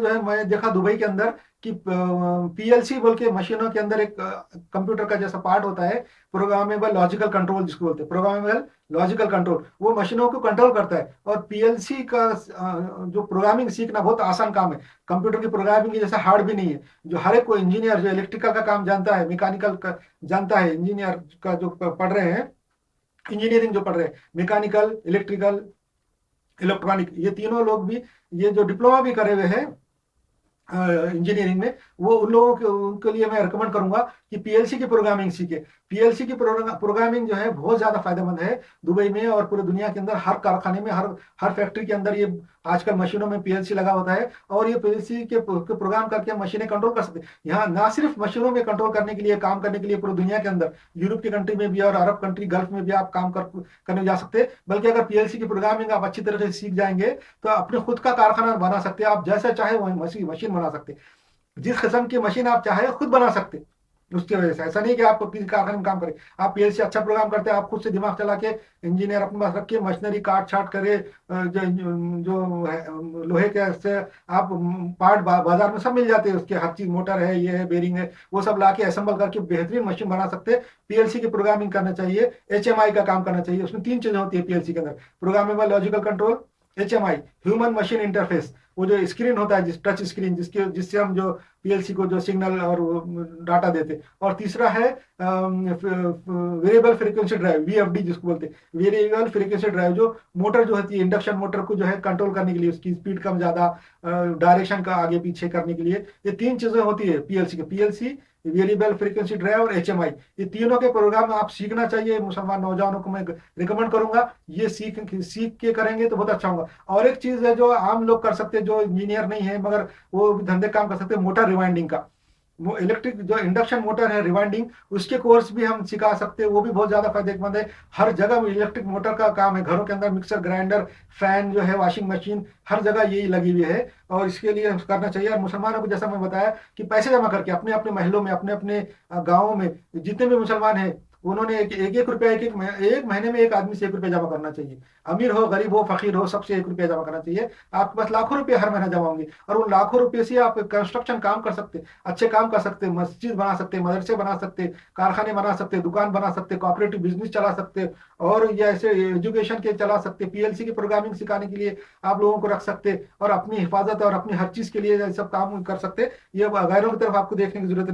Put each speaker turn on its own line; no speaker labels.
जो है मैं देखा दुबई के अंदर कि पीएलसी बोल के मशीनों के अंदर एक कंप्यूटर का जैसा पार्ट होता है, प्रोग्रामेबल लॉजिकल कंट्रोल जिसको बोलते हैं, प्रोग्रामेबल लॉजिकल कंट्रोल, वो मशीनों को कंट्रोल करता है। और पीएलसी का जो प्रोग्रामिंग सीखना बहुत आसान काम है। कंप्यूटर की प्रोग्रामिंग जैसा हार्ड भी नहीं है। जो हर एक कोई इंजीनियर जो इलेक्ट्रिकल का काम जानता है, मैकेनिकल का जानता है, इंजीनियर का जो पढ़ रहे हैं, इंजीनियरिंग जो पढ़ रहे हैं, मैकेनिकल, इलेक्ट्रिकल, इलेक्ट्रॉनिक, ये तीनों लोग भी, ये जो डिप्लोमा भी करे हुए हैं इंजीनियरिंग में, वो उन लोगों के उनके लिए मैं रिकमेंड करूंगा कि पीएलसी की प्रोग्रामिंग सीखे। पीएलसी की प्रोग्रामिंग जो है बहुत ज्यादा फायदेमंद है दुबई में और पूरे दुनिया के अंदर। हर कारखाने में, हर हर फैक्ट्री के अंदर ये आजकल मशीनों में पीएलसी लगा होता है। और ये पीएलसी के प्रोग्राम करके मशीनें कंट्रोल कर सकते हैं। यहाँ ना सिर्फ मशीनों में कंट्रोल करने के लिए, काम करने के लिए पूरी दुनिया के अंदर, यूरोप की कंट्री में भी और अरब कंट्री, गल्फ में भी आप काम करने जा सकते हैं। बल्कि अगर पीएलसी की प्रोग्रामिंग आप अच्छी तरह से सीख जाएंगे तो अपने खुद का कारखाना बना सकते हैं। आप जैसा चाहे वही मशीन बना सकते हैं। जिस किस्म की मशीन आप चाहे खुद बना सकते हैं। उसकी वजह से ऐसा नहीं कि आप किसी कारखाने में काम करें। आप पीएलसी अच्छा प्रोग्राम करते हैं, आप खुद से दिमाग चला के, इंजीनियर अपने पास रखिए, मशीनरी काट छाट करे, जो जो लोहे के से आप पार्ट बाजार में सब मिल जाते हैं उसके, हर चीज, मोटर है, ये है, बेरिंग है, वो सब ला के असेंबल करके बेहतरीन मशीन बना सकते हैं। पीएलसी की प्रोग्रामिंग करना चाहिए, एचएमआई का काम करना चाहिए। उसमें तीन चीजें होती है पीएलसी के अंदर: programmable logical control, HMI, human machine interface, वो जो स्क्रीन होता है, जिस टच स्क्रीन जिससे हम जो पीएलसी को जो सिग्नल और डाटा देते। और तीसरा है वेरिएबल फ्रीक्वेंसी ड्राइव, वीएफडी जिसको बोलते हैं, वेरिएबल फ्रीक्वेंसी ड्राइव, जो मोटर जो होती है, इंडक्शन मोटर को जो है कंट्रोल करने के लिए, उसकी स्पीड कम ज्यादा, डायरेक्शन का आगे पीछे करने के लिए, ये तीन चीजें होती है पीएलसी के। पीएलसी, वेरिएबल फ्रीक्वेंसी ड्राइव और एचएमआई, ये तीनों के प्रोग्राम आप सीखना चाहिए। मुसलमान नौजवानों को मैं रिकमेंड करूंगा, ये सीख के करेंगे तो बहुत अच्छा होगा। और एक चीज है जो आम लोग कर सकते हैं, जो इंजीनियर नहीं है मगर वो भी धंधे काम कर सकते हैं, मोटर रिवाइंडिंग का। वो इलेक्ट्रिक जो इंडक्शन मोटर है, रिवाइंडिंग, उसके कोर्स भी हम सिखा सकते हैं। वो भी बहुत ज्यादा फायदेमंद है। हर जगह इलेक्ट्रिक मोटर का काम है, घरों के अंदर मिक्सर ग्राइंडर, फैन जो है, वॉशिंग मशीन, हर जगह यही लगी हुई है। और इसके लिए करना चाहिए। और मुसलमानों को जैसा मैं बताया कि पैसे जमा करके अपने अपने महलों में, अपने अपने गाँवों में जितने भी मुसलमान हैं, उन्होंने एक रुपया, एक महीने में एक आदमी से 1 रुपया जमा करना चाहिए। अमीर हो, गरीब हो, फकीर हो, सबसे 1 रुपया जमा करना चाहिए। आपके पास लाखों रुपए हर महीना जमा होंगे। और उन लाखों रुपए से आप कंस्ट्रक्शन काम कर सकते हैं, अच्छे काम कर सकते हैं, मस्जिद बना सकते हैं, मदरसे बना सकते हैं, कारखाने बना सकते हैं, दुकान बना सकते हैं, कोऑपरेटिव बिजनेस चला सकते हैं, और ये ऐसे एजुकेशन के चला सकते हैं। पीएलसी की प्रोग्रामिंग सिखाने के लिए आप लोगों को रख सकते हैं, और अपनी हिफाजत और अपनी हर चीज के लिए सब काम कर सकते हैं। ये गैरों की तरफ आपको देखने की जरूरत नहीं।